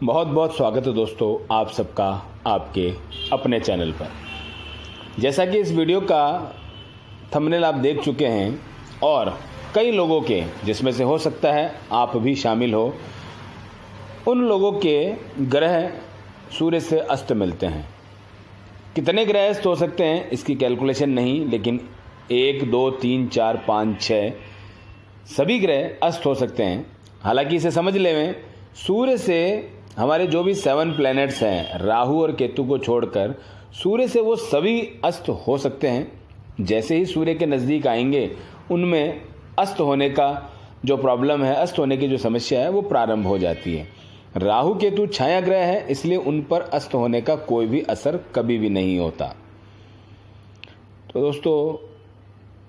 बहुत बहुत स्वागत है दोस्तों आप सबका आपके अपने चैनल पर। जैसा कि इस वीडियो का थंबनेल आप देख चुके हैं और कई लोगों के, जिसमें से हो सकता है आप भी शामिल हो, उन लोगों के ग्रह सूर्य से अस्त मिलते हैं। कितने ग्रह अस्त हो सकते हैं इसकी कैलकुलेशन नहीं, लेकिन 1, 2, 3, 4, 5, 6 सभी ग्रह अस्त हो सकते हैं। हालांकि इसे समझ लें, सूर्य से हमारे जो भी 7 प्लैनेट्स हैं, राहु और केतु को छोड़कर सूर्य से वो सभी अस्त हो सकते हैं। जैसे ही सूर्य के नज़दीक आएंगे उनमें अस्त होने का जो प्रॉब्लम है, अस्त होने की जो समस्या है वो प्रारंभ हो जाती है। राहु केतु छाया ग्रह है, इसलिए उन पर अस्त होने का कोई भी असर कभी भी नहीं होता। तो दोस्तों,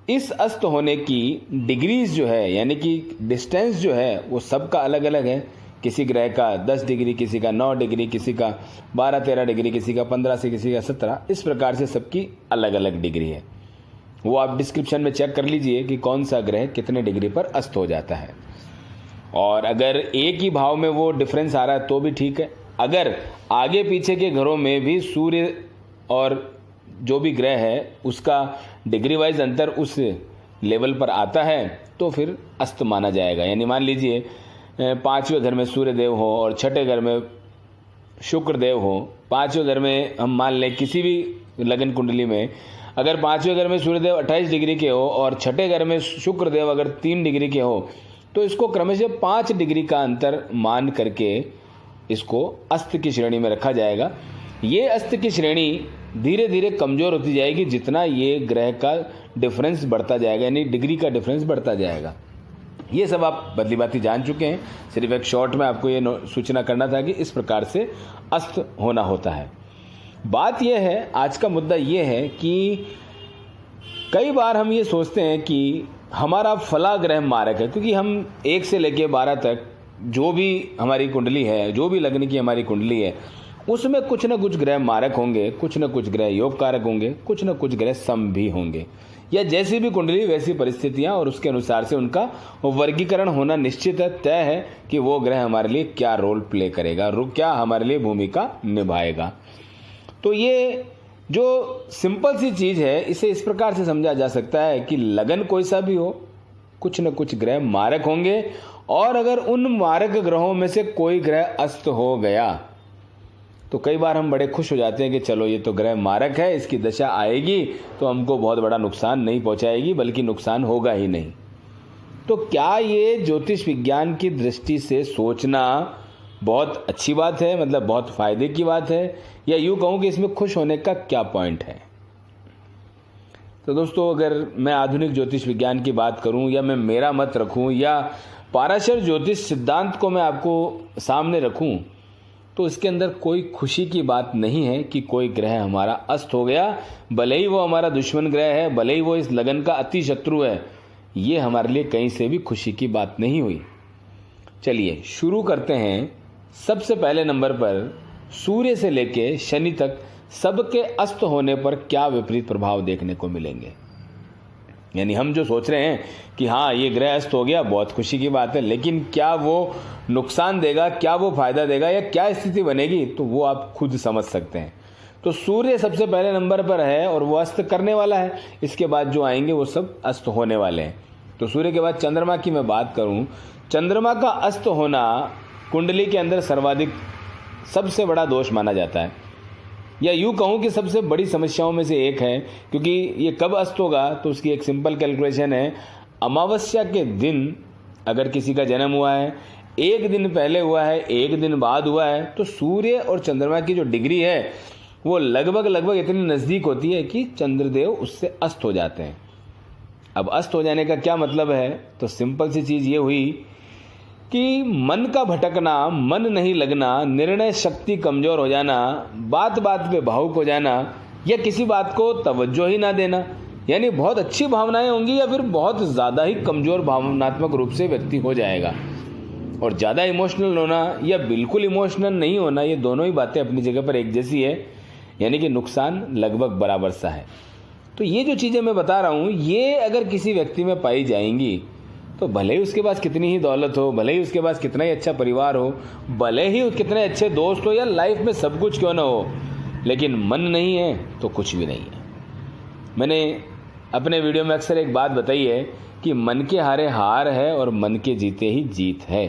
इस अस्त होने की डिग्रीज जो है, यानी कि डिस्टेंस जो है, वो सबका अलग अलग है। किसी ग्रह का 10 डिग्री, किसी का 9 डिग्री, किसी का 12-13 डिग्री, किसी का 15 से किसी का 17, इस प्रकार से सबकी अलग अलग डिग्री है। वो आप डिस्क्रिप्शन में चेक कर लीजिए कि कौन सा ग्रह कितने डिग्री पर अस्त हो जाता है। और अगर एक ही भाव में वो डिफरेंस आ रहा है तो भी ठीक है। अगर आगे पीछे के घरों में भी सूर्य और जो भी ग्रह है उसका डिग्री वाइज अंतर उस लेवल पर आता है तो फिर अस्त माना जाएगा। यानी मान लीजिए 5वें घर में सूर्य देव हो और 6ठे घर में शुक्र देव हो। 5वें घर में हम मान लें किसी भी लगन कुंडली में अगर 5वें घर में सूर्य देव 28 डिग्री के हो और 6ठे घर में शुक्र देव अगर 3 डिग्री के हो, तो इसको क्रमशः 5 डिग्री का अंतर मान करके इसको अस्त की श्रेणी में रखा जाएगा। ये अस्त की श्रेणी धीरे धीरे कमज़ोर होती जाएगी जितना ये ग्रह का डिफरेंस बढ़ता जाएगा, यानी डिग्री का डिफरेंस बढ़ता जाएगा। ये सब आप बदली बाती जान चुके हैं। सिर्फ एक शॉर्ट में आपको ये सूचना करना था कि इस प्रकार से अस्त होना होता है। बात यह है, आज का मुद्दा ये है कि कई बार हम ये सोचते हैं कि हमारा फला ग्रह मारक है, क्योंकि हम 1 से लेकर 12 तक जो भी हमारी कुंडली है, जो भी लग्न की हमारी कुंडली है, उसमें कुछ न कुछ ग्रह मारक होंगे, कुछ न कुछ ग्रह योग कारक होंगे, कुछ न कुछ ग्रह सम भी होंगे। या जैसी भी कुंडली वैसी परिस्थितियां और उसके अनुसार से उनका वर्गीकरण होना निश्चित है, तय है कि वो ग्रह हमारे लिए क्या रोल प्ले करेगा, क्या हमारे लिए भूमिका निभाएगा। तो ये जो सिंपल सी चीज़ है, इसे इस प्रकार से समझा जा सकता है कि लगन कोई सा भी हो, कुछ न कुछ ग्रह मारक होंगे, और अगर उन मारक ग्रहों में से कोई ग्रह अस्त हो गया तो कई बार हम बड़े खुश हो जाते हैं कि चलो ये तो ग्रह मारक है, इसकी दशा आएगी तो हमको बहुत बड़ा नुकसान नहीं पहुंचाएगी, बल्कि नुकसान होगा ही नहीं। तो क्या ये ज्योतिष विज्ञान की दृष्टि से सोचना बहुत अच्छी बात है, मतलब बहुत फायदे की बात है, या यूँ कहूँ कि इसमें खुश होने का क्या पॉइंट है? तो दोस्तों, अगर मैं आधुनिक ज्योतिष विज्ञान की बात करूं, या मैं मेरा मत रखूं, या पाराशर ज्योतिष सिद्धांत को मैं आपको सामने रखूं, तो इसके अंदर कोई खुशी की बात नहीं है कि कोई ग्रह हमारा अस्त हो गया, भले ही वो हमारा दुश्मन ग्रह है, भले ही वो इस लगन का अति शत्रु है। ये हमारे लिए कहीं से भी खुशी की बात नहीं हुई। चलिए शुरू करते हैं। सबसे पहले नंबर पर सूर्य से लेके शनि तक सबके अस्त होने पर क्या विपरीत प्रभाव देखने को मिलेंगे। यानी हम जो सोच रहे हैं कि हाँ ये ग्रह अस्त हो गया, बहुत खुशी की बात है, लेकिन क्या वो नुकसान देगा, क्या वो फायदा देगा, या क्या स्थिति बनेगी, तो वो आप खुद समझ सकते हैं। तो सूर्य सबसे पहले नंबर पर है और वो अस्त करने वाला है। इसके बाद जो आएंगे वो सब अस्त होने वाले हैं। तो सूर्य के बाद चंद्रमा की मैं बात करूं, चंद्रमा का अस्त होना कुंडली के अंदर सर्वाधिक सबसे बड़ा दोष माना जाता है, या यूँ कहूँ कि सबसे बड़ी समस्याओं में से एक है। क्योंकि ये कब अस्त होगा, तो उसकी एक सिंपल कैलकुलेशन है। अमावस्या के दिन अगर किसी का जन्म हुआ है, 1 दिन पहले हुआ है, 1 दिन बाद हुआ है, तो सूर्य और चंद्रमा की जो डिग्री है वो लगभग इतनी नज़दीक होती है कि चंद्रदेव उससे अस्त हो जाते हैं। अब अस्त हो जाने का क्या मतलब है? तो सिंपल सी चीज़ ये हुई कि मन का भटकना, मन नहीं लगना, निर्णय शक्ति कमज़ोर हो जाना, बात बात पे भावुक हो जाना, या किसी बात को तवज्जो ही ना देना। यानी बहुत अच्छी भावनाएं होंगी या फिर बहुत ज़्यादा ही कमज़ोर भावनात्मक रूप से व्यक्ति हो जाएगा। और ज़्यादा इमोशनल होना या बिल्कुल इमोशनल नहीं होना, ये दोनों ही बातें अपनी जगह पर एक जैसी है, यानी कि नुकसान लगभग बराबर सा है। तो ये जो चीज़ें मैं बता रहा हूँ, ये अगर किसी व्यक्ति में पाई जाएंगी तो भले ही उसके पास कितनी ही दौलत हो, भले ही उसके पास कितना ही अच्छा परिवार हो, भले ही कितने अच्छे दोस्त हो, या लाइफ में सब कुछ क्यों ना हो, लेकिन मन नहीं है तो कुछ भी नहीं है। मैंने अपने वीडियो में अक्सर एक बात बताई है कि मन के हारे हार है और मन के जीते ही जीत है।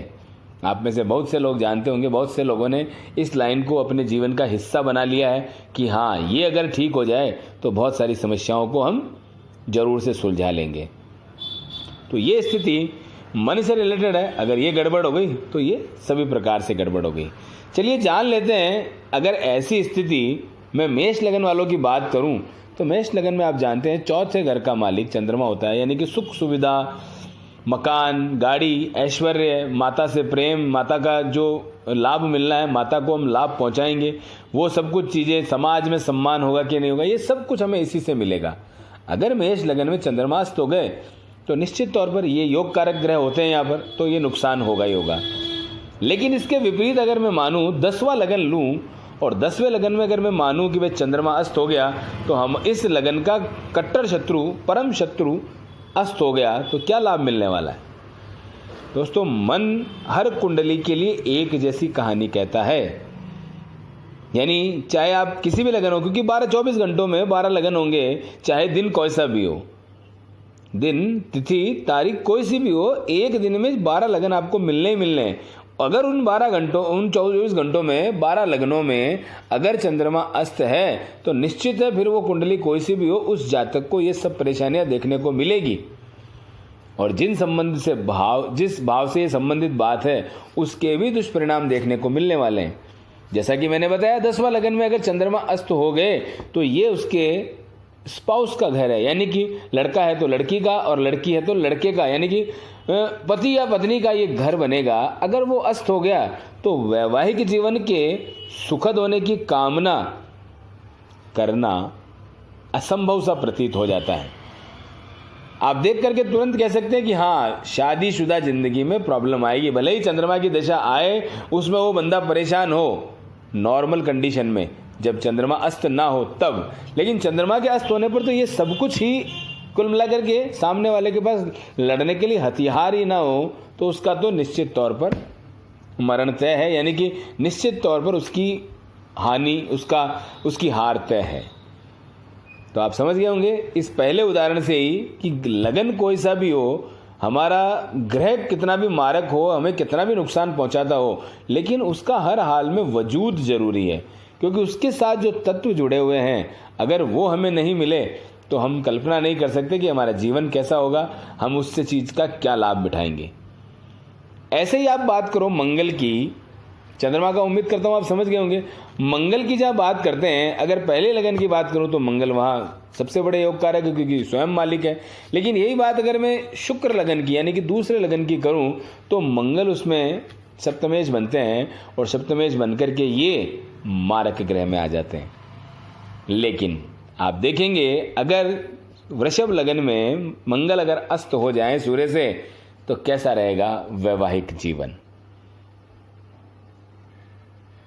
आप में से बहुत से लोग जानते होंगे, बहुत से लोगों ने इस लाइन को अपने जीवन का हिस्सा बना लिया है कि हाँ, ये अगर ठीक हो जाए तो बहुत सारी समस्याओं को हम जरूर से सुलझा लेंगे। तो ये स्थिति मन से रिलेटेड है। अगर ये गड़बड़ हो गई तो ये सभी प्रकार से गड़बड़ हो गई। चलिए जान लेते हैं, अगर ऐसी स्थिति में मेष लगन वालों की बात करूं तो मेष लगन में आप जानते हैं चौथे घर का मालिक चंद्रमा होता है, यानी कि सुख सुविधा, मकान, गाड़ी, ऐश्वर्य, माता से प्रेम, माता का जो लाभ मिलना है, माता को हम लाभ पहुंचाएंगे, वो सब कुछ चीज़ें, समाज में सम्मान होगा कि नहीं होगा, ये सब कुछ हमें इसी से मिलेगा। अगर मेष लगन में चंद्रमास्त हो गए तो निश्चित तौर पर ये योग कारक ग्रह होते हैं यहाँ पर, तो ये नुकसान होगा ही होगा। लेकिन इसके विपरीत अगर मैं मानूं 10वां लगन लूं और 10वें लगन में अगर मैं मानूं कि भाई चंद्रमा अस्त हो गया तो हम इस लगन का कट्टर शत्रु, परम शत्रु अस्त हो गया, तो क्या लाभ मिलने वाला है दोस्तों? मन हर कुंडली के लिए एक जैसी कहानी कहता है, यानी चाहे आप किसी भी लगन हो, क्योंकि 12-24 घंटों में 12 लगन होंगे, चाहे दिन कोई सा भी हो, दिन, तिथि, तारीख कोई सी भी हो, एक दिन में 12 लगन आपको मिलने ही मिलने हैं। अगर उन 24 घंटों में 12 लगनों में अगर चंद्रमा अस्त है तो निश्चित है फिर वो कुंडली कोई सी भी हो, उस जातक को ये सब परेशानियां देखने को मिलेगी। और जिस भाव से ये संबंधित बात है उसके भी दुष्परिणाम देखने को मिलने वाले हैं। जैसा कि मैंने बताया 10वां लगन में अगर चंद्रमा अस्त हो गए तो ये उसके स्पाउस का घर है, यानी कि लड़का है तो लड़की का और लड़की है तो लड़के का, यानी कि पति या पत्नी का ये घर बनेगा। अगर वो अस्त हो गया तो वैवाहिक जीवन के सुखद होने की कामना करना असंभव सा प्रतीत हो जाता है। आप देख करके तुरंत कह सकते हैं कि हाँ, शादीशुदा जिंदगी में प्रॉब्लम आएगी, भले ही चंद्रमा की दशा आए उसमें वो बंदा परेशान हो नॉर्मल कंडीशन में, जब चंद्रमा अस्त ना हो तब। लेकिन चंद्रमा के अस्त होने पर तो ये सब कुछ ही कुल मिलाकर के सामने वाले के पास लड़ने के लिए हथियार ही ना हो तो उसका तो निश्चित तौर पर मरण तय है, यानी कि निश्चित तौर पर उसकी हानि, उसकी हार तय है। तो आप समझ गए होंगे इस पहले उदाहरण से ही कि लगन कोई सा भी हो, हमारा ग्रह कितना भी मारक हो, हमें कितना भी नुकसान पहुंचाता हो, लेकिन उसका हर हाल में वजूद जरूरी है, क्योंकि उसके साथ जो तत्व जुड़े हुए हैं अगर वो हमें नहीं मिले तो हम कल्पना नहीं कर सकते कि हमारा जीवन कैसा होगा, हम उससे चीज़ का क्या लाभ बिठाएंगे। ऐसे ही आप बात करो मंगल की, चंद्रमा का उम्मीद करता हूँ आप समझ गए होंगे। मंगल की जब बात करते हैं, अगर पहले लगन की बात करूँ तो मंगल वहाँ सबसे बड़े योग कारक है क्योंकि स्वयं मालिक है। लेकिन यही बात अगर मैं शुक्र लगन की यानी कि दूसरे लगन की करूँ तो मंगल उसमें सप्तमेश बनते हैं और सप्तमेश बनकर के ये मारक ग्रह में आ जाते हैं। लेकिन आप देखेंगे अगर वृषभ लगन में मंगल अगर अस्त हो जाए सूर्य से तो कैसा रहेगा वैवाहिक जीवन।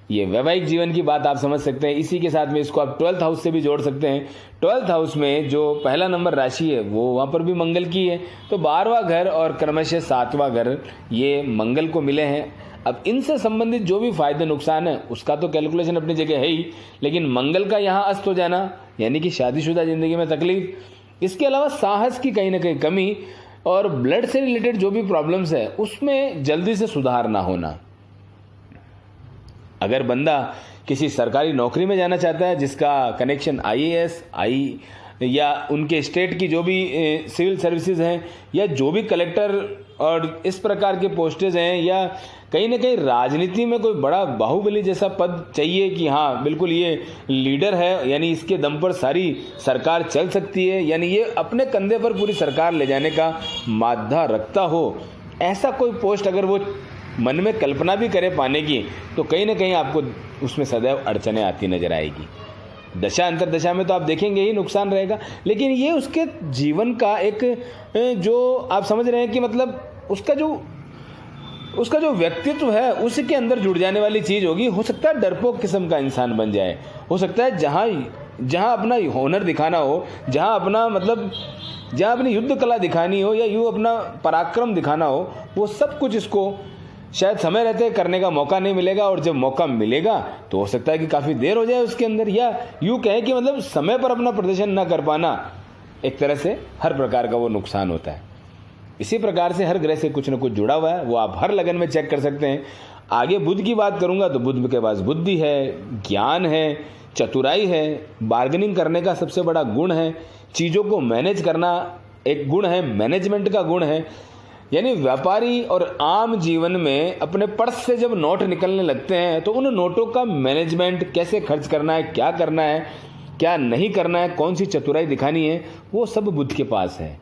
ये वैवाहिक जीवन की बात आप समझ सकते हैं। इसी के साथ में इसको आप 12th हाउस से भी जोड़ सकते हैं। 12th हाउस में जो पहला नंबर राशि है वो वहाँ पर भी मंगल की है, तो 12वां घर और क्रमशः 7वां घर ये मंगल को मिले हैं। अब इनसे संबंधित जो भी फायदे नुकसान है उसका तो कैलकुलेशन अपनी जगह है ही, लेकिन मंगल का यहाँ अस्त हो जाना यानी कि शादीशुदा जिंदगी में तकलीफ, इसके अलावा साहस की कहीं ना कहीं कमी और ब्लड से रिलेटेड जो भी प्रॉब्लम्स है उसमें जल्दी से सुधार ना होना। अगर बंदा किसी सरकारी नौकरी में जाना चाहता है जिसका कनेक्शन IAS या उनके स्टेट की जो भी सिविल सर्विसेज हैं या जो भी कलेक्टर और इस प्रकार के पोस्टेज हैं या कहीं ना कहीं राजनीति में कोई बड़ा बाहुबली जैसा पद चाहिए कि हाँ बिल्कुल ये लीडर है, यानी इसके दम पर सारी सरकार चल सकती है, यानी ये अपने कंधे पर पूरी सरकार ले जाने का मादा रखता हो, ऐसा कोई पोस्ट अगर वो मन में कल्पना भी करे पाने की तो कहीं ना कहीं आपको उसमें सदैव अड़चनें आती नजर आएगी। दशा अंतरदशा में तो आप देखेंगे ही नुकसान रहेगा, लेकिन ये उसके जीवन का एक जो आप समझ रहे हैं कि मतलब उसका जो व्यक्तित्व है उसके अंदर जुड़ जाने वाली चीज़ होगी। हो सकता है डरपोक किस्म का इंसान बन जाए, हो सकता है जहाँ जहाँ अपना हुनर दिखाना हो, जहाँ अपना मतलब जहाँ अपनी युद्ध कला दिखानी हो या यूँ अपना पराक्रम दिखाना हो, वो सब कुछ इसको शायद समय रहते करने का मौका नहीं मिलेगा, और जब मौका मिलेगा तो हो सकता है कि काफ़ी देर हो जाए उसके अंदर, या यूँ कहें कि मतलब समय पर अपना प्रदर्शन ना कर पाना, एक तरह से हर प्रकार का वो नुकसान होता है। इसी प्रकार से हर ग्रह से कुछ न कुछ जुड़ा हुआ है, वो आप हर लगन में चेक कर सकते हैं। आगे बुध की बात करूंगा तो बुध के पास बुद्धि है, ज्ञान है, चतुराई है, बार्गेनिंग करने का सबसे बड़ा गुण है, चीज़ों को मैनेज करना एक गुण है, मैनेजमेंट का गुण है। यानी व्यापारी और आम जीवन में अपने पर्स से जब नोट निकलने लगते हैं तो उन नोटों का मैनेजमेंट, कैसे खर्च करना है, क्या करना है, क्या नहीं करना है, कौन सी चतुराई दिखानी है, वो सब बुध के पास है।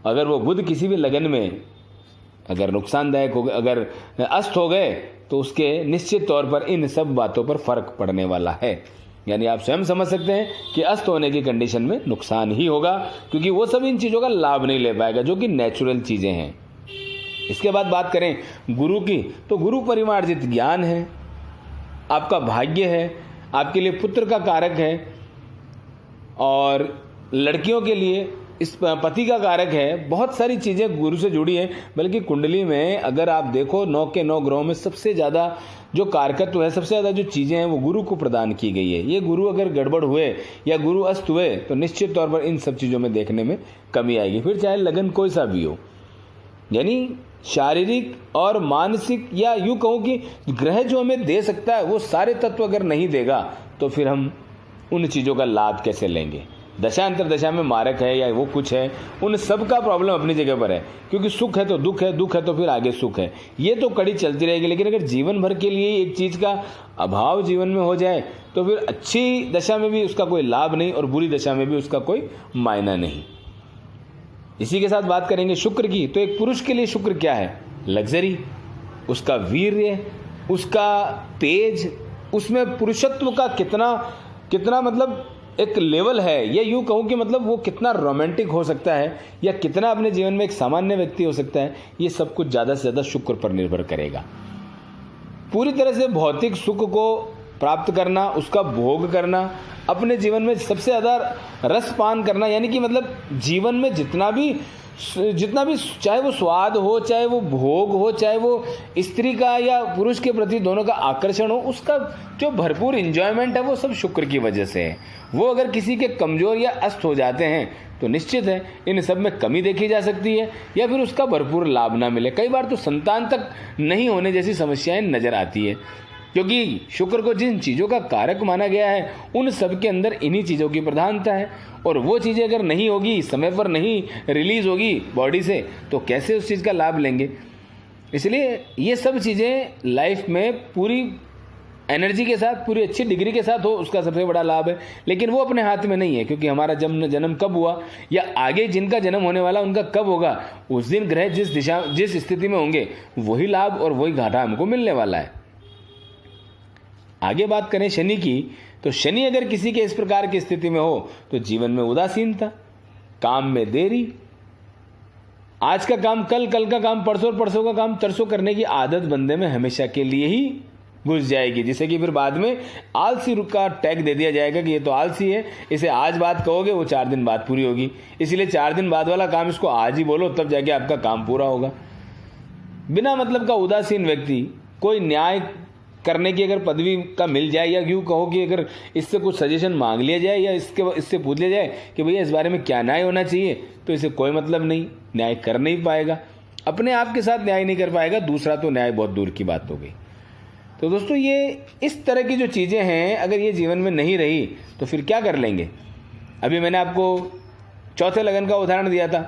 अगर वो बुध किसी भी लगन में अगर नुकसानदायक हो गए, अगर अस्त हो गए, तो उसके निश्चित तौर पर इन सब बातों पर फर्क पड़ने वाला है। यानी आप स्वयं समझ सकते हैं कि अस्त होने की कंडीशन में नुकसान ही होगा, क्योंकि वो सब इन चीज़ों का लाभ नहीं ले पाएगा जो कि नेचुरल चीज़ें हैं। इसके बाद बात करें गुरु की, तो गुरु परिमार्जित ज्ञान है, आपका भाग्य है, आपके लिए पुत्र का कारक है, और लड़कियों के लिए इस पति का कारक है। बहुत सारी चीज़ें गुरु से जुड़ी हैं। बल्कि कुंडली में अगर आप देखो 9 के 9 ग्रहों में सबसे ज़्यादा जो कारकत्व है, सबसे ज़्यादा जो चीज़ें हैं वो गुरु को प्रदान की गई है। ये गुरु अगर गड़बड़ हुए या गुरु अस्त हुए तो निश्चित तौर पर इन सब चीज़ों में देखने में कमी आएगी, फिर चाहे लगन कोई सा भी हो। यानी शारीरिक और मानसिक, या यूँ कहूँ कि ग्रह जो हमें दे सकता है वो सारे तत्व अगर नहीं देगा तो फिर हम उन चीज़ों का लाभ कैसे लेंगे। दशा अंतर दशा में मारक है या वो कुछ है, उन सब का प्रॉब्लम अपनी जगह पर है, क्योंकि सुख है तो दुख है, दुख है तो फिर आगे सुख है, ये तो कड़ी चलती रहेगी। लेकिन अगर जीवन भर के लिए एक चीज़ का अभाव जीवन में हो जाए तो फिर अच्छी दशा में भी उसका कोई लाभ नहीं और बुरी दशा में भी उसका कोई मायना नहीं। इसी के साथ बात करेंगे शुक्र की, तो एक पुरुष के लिए शुक्र क्या है? लग्जरी, उसका वीर्य, उसका तेज, उसमें पुरुषत्व का कितना मतलब एक लेवल है, या यूँ कहूँ कि मतलब वो कितना रोमांटिक हो सकता है या कितना अपने जीवन में एक सामान्य व्यक्ति हो सकता है, ये सब कुछ ज़्यादा से ज़्यादा शुक्र पर निर्भर करेगा। पूरी तरह से भौतिक सुख को प्राप्त करना, उसका भोग करना, अपने जीवन में सबसे ज़्यादा रसपान करना, यानी कि मतलब जीवन में जितना भी चाहे वो स्वाद हो, चाहे वो भोग हो, चाहे वो स्त्री का या पुरुष के प्रति दोनों का आकर्षण हो, उसका जो भरपूर एंजॉयमेंट है वो सब शुक्र की वजह से है। वो अगर किसी के कमज़ोर या अस्त हो जाते हैं तो निश्चित है इन सब में कमी देखी जा सकती है, या फिर उसका भरपूर लाभ ना मिले। कई बार तो संतान तक नहीं होने जैसी समस्याएं नज़र आती है, क्योंकि शुक्र को जिन चीज़ों का कारक माना गया है उन सब के अंदर इन्हीं चीज़ों की प्रधानता है, और वो चीज़ें अगर नहीं होगी, समय पर नहीं रिलीज़ होगी बॉडी से, तो कैसे उस चीज़ का लाभ लेंगे। इसलिए ये सब चीज़ें लाइफ में पूरी एनर्जी के साथ, पूरी अच्छी डिग्री के साथ हो, उसका सबसे बड़ा लाभ है। लेकिन वो अपने हाथ में नहीं है, क्योंकि हमारा जन्म कब हुआ या आगे जिनका जन्म होने वाला उनका कब होगा, उस दिन ग्रह जिस स्थिति में होंगे वही लाभ और वही घाटा हमको मिलने वाला है। आगे बात करें शनि की, तो शनि अगर किसी के इस प्रकार की स्थिति में हो तो जीवन में उदासीनता, काम में देरी, आज का काम कल, कल का काम परसों, परसों का काम तरसों करने की आदत बंदे में हमेशा के लिए ही घुस जाएगी, जिससे कि फिर बाद में आलसी का टैग दे दिया जाएगा कि ये तो आलसी है, इसे आज बात कहोगे वो 4 दिन बाद पूरी होगी, इसलिए 4 दिन बाद वाला काम इसको आज ही बोलो, तब जाके आपका काम पूरा होगा। बिना मतलब का उदासीन व्यक्ति, कोई न्याय करने की अगर पदवी का मिल जाए, या यूँ कहो कि अगर इससे कुछ सजेशन मांग लिया जाए या इससे पूछ लिया जाए कि भैया इस बारे में क्या न्याय होना चाहिए, तो इसे कोई मतलब नहीं, न्याय कर नहीं पाएगा, अपने आप के साथ न्याय नहीं कर पाएगा, दूसरा तो न्याय बहुत दूर की बात हो गई। तो दोस्तों ये इस तरह की जो चीज़ें हैं अगर ये जीवन में नहीं रही तो फिर क्या कर लेंगे। अभी मैंने आपको चौथे लगन का उदाहरण दिया था,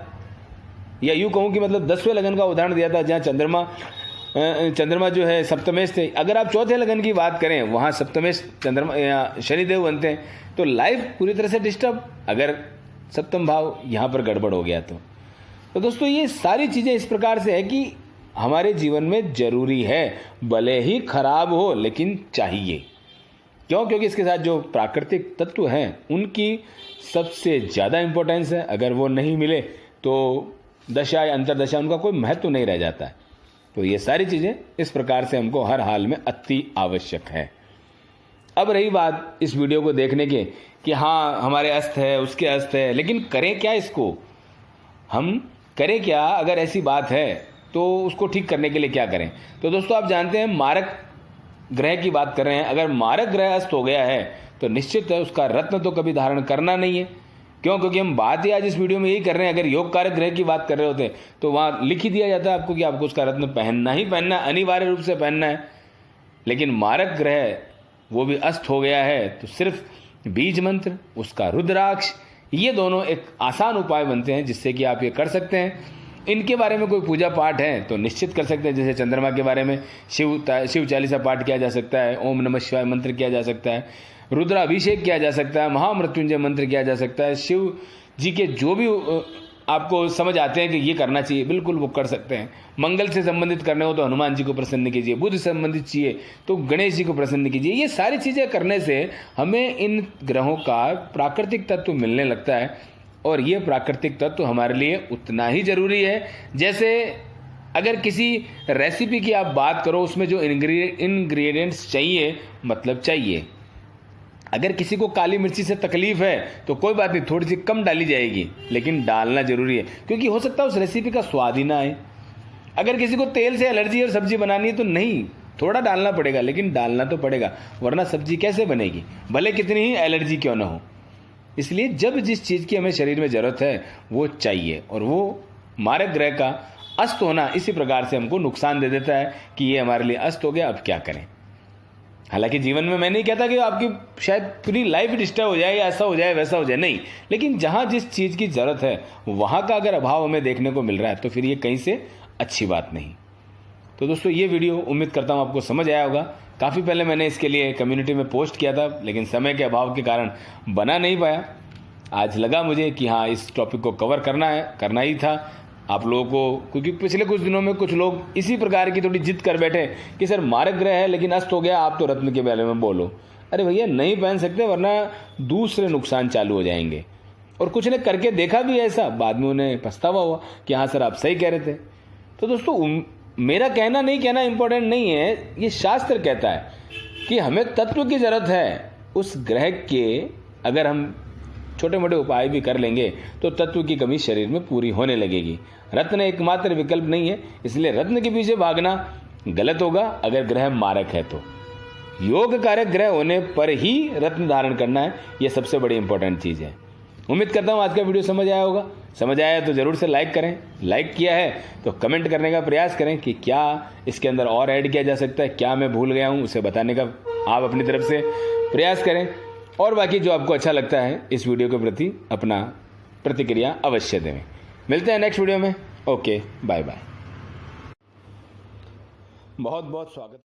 या यूँ कहूँ कि मतलब 10वें लगन का उदाहरण दिया था, जहाँ चंद्रमा जो है सप्तमेश थे। अगर आप चौथे लगन की बात करें, वहाँ सप्तमेश चंद्रमा या शनिदेव बनते हैं, तो लाइफ पूरी तरह से डिस्टर्ब, अगर सप्तम भाव यहाँ पर गड़बड़ हो गया तो दोस्तों ये सारी चीज़ें इस प्रकार से है कि हमारे जीवन में जरूरी है, भले ही खराब हो लेकिन चाहिए। क्यों? क्योंकि इसके साथ जो प्राकृतिक तत्व हैं उनकी सबसे ज़्यादा इम्पोर्टेंस है। अगर वो नहीं मिले तो दशा या अंतरदशा उनका कोई महत्व नहीं रह जाता है। तो ये सारी चीज़ें इस प्रकार से हमको हर हाल में अति आवश्यक है। अब रही बात इस वीडियो को देखने के कि हाँ हमारे अस्त है, उसके अस्त है, लेकिन करें क्या इसको, हम करें क्या? अगर ऐसी बात है तो उसको ठीक करने के लिए क्या करें? तो दोस्तों आप जानते हैं मारक ग्रह की बात कर रहे हैं। अगर मारक ग्रह अस्त हो गया है तो निश्चित है उसका रत्न तो कभी धारण करना नहीं है। क्यों? क्योंकि हम बात ही आज इस वीडियो में यही कर रहे हैं। अगर योग कारक ग्रह की बात कर रहे होते तो वहाँ लिख ही दिया जाता है आपको कि आपको उसका रत्न पहनना ही पहनना है, अनिवार्य रूप से पहनना है। लेकिन मारक ग्रह वो भी अस्त हो गया है तो सिर्फ बीज मंत्र, उसका रुद्राक्ष, ये दोनों एक आसान उपाय बनते हैं जिससे कि आप ये कर सकते हैं। इनके बारे में कोई पूजा पाठ है तो निश्चित कर सकते हैं। जैसे चंद्रमा के बारे में शिव चालीसा पाठ किया जा सकता है, ओम नमः शिवाय मंत्र किया जा सकता है, रुद्राभिषेक किया जा सकता है, महामृत्युंजय मंत्र किया जा सकता है। शिव जी के जो भी आपको समझ आते हैं कि ये करना चाहिए, बिल्कुल वो कर सकते हैं। मंगल से संबंधित करने हो तो हनुमान जी को प्रसन्न कीजिए, बुध से संबंधित चाहिए तो गणेश जी को प्रसन्न कीजिए। ये सारी चीज़ें करने से हमें इन ग्रहों का प्राकृतिक तत्व मिलने लगता है और ये प्राकृतिक तत्व हमारे लिए उतना ही जरूरी है। जैसे अगर किसी रेसिपी की आप बात करो, उसमें जो इंग्रेडिएंट्स चाहिए, मतलब चाहिए, अगर किसी को काली मिर्ची से तकलीफ है तो कोई बात नहीं, थोड़ी सी कम डाली जाएगी, लेकिन डालना जरूरी है क्योंकि हो सकता है उस रेसिपी का स्वाद ही ना आए। अगर किसी को तेल से एलर्जी और सब्जी बनानी है तो नहीं, थोड़ा डालना पड़ेगा, लेकिन डालना तो पड़ेगा, वरना सब्जी कैसे बनेगी, भले कितनी ही एलर्जी क्यों ना हो। इसलिए जब जिस चीज़ की हमें शरीर में ज़रूरत है वो चाहिए, और वो मारक ग्रह का अस्त होना इसी प्रकार से हमको नुकसान दे देता है कि ये हमारे लिए अस्त हो गया, अब क्या करें। हालांकि जीवन में मैं नहीं कहता कि आपकी शायद पूरी लाइफ डिस्टर्ब हो जाए या ऐसा हो जाए वैसा हो जाए, नहीं, लेकिन जहाँ जिस चीज़ की ज़रूरत है वहाँ का अगर अभाव हमें देखने को मिल रहा है तो फिर ये कहीं से अच्छी बात नहीं। तो दोस्तों ये वीडियो उम्मीद करता हूँ आपको समझ आया होगा। काफ़ी पहले मैंने इसके लिए कम्युनिटी में पोस्ट किया था, लेकिन समय के अभाव के कारण बना नहीं पाया। आज लगा मुझे कि हाँ इस टॉपिक को कवर करना ही था आप लोगों को, क्योंकि पिछले कुछ दिनों में कुछ लोग इसी प्रकार की थोड़ी जिद कर बैठे कि सर मारक ग्रह है लेकिन अस्त हो गया, आप तो रत्न के बारे में बोलो। अरे भैया नहीं पहन सकते, वरना दूसरे नुकसान चालू हो जाएंगे। और कुछ ने करके देखा भी ऐसा, बाद में उन्हें पछतावा हुआ कि हाँ सर आप सही कह रहे थे। तो दोस्तों मेरा कहना नहीं कहना इंपॉर्टेंट नहीं है, ये शास्त्र कहता है कि हमें तत्व की जरूरत है। उस ग्रह के अगर हम छोटे मोटे उपाय भी कर लेंगे तो तत्व की कमी शरीर में पूरी होने लगेगी। रत्न एकमात्र विकल्प नहीं है, इसलिए रत्न के पीछे भागना गलत होगा अगर ग्रह मारक है तो। योग कारक ग्रह होने पर ही रत्न धारण करना है, यह सबसे बड़ी इंपॉर्टेंट चीज़ है। उम्मीद करता हूँ आज का वीडियो समझ आया होगा। समझ आया तो ज़रूर से लाइक करें, लाइक किया है तो कमेंट करने का प्रयास करें कि क्या इसके अंदर और ऐड किया जा सकता है, क्या मैं भूल गया हूँ उसे बताने का आप अपनी तरफ से प्रयास करें। और बाकी जो आपको अच्छा लगता है इस वीडियो के प्रति अपना प्रतिक्रिया अवश्य दें। मिलते हैं नेक्स्ट वीडियो में। Okay, bye bye. बहुत बहुत स्वागत।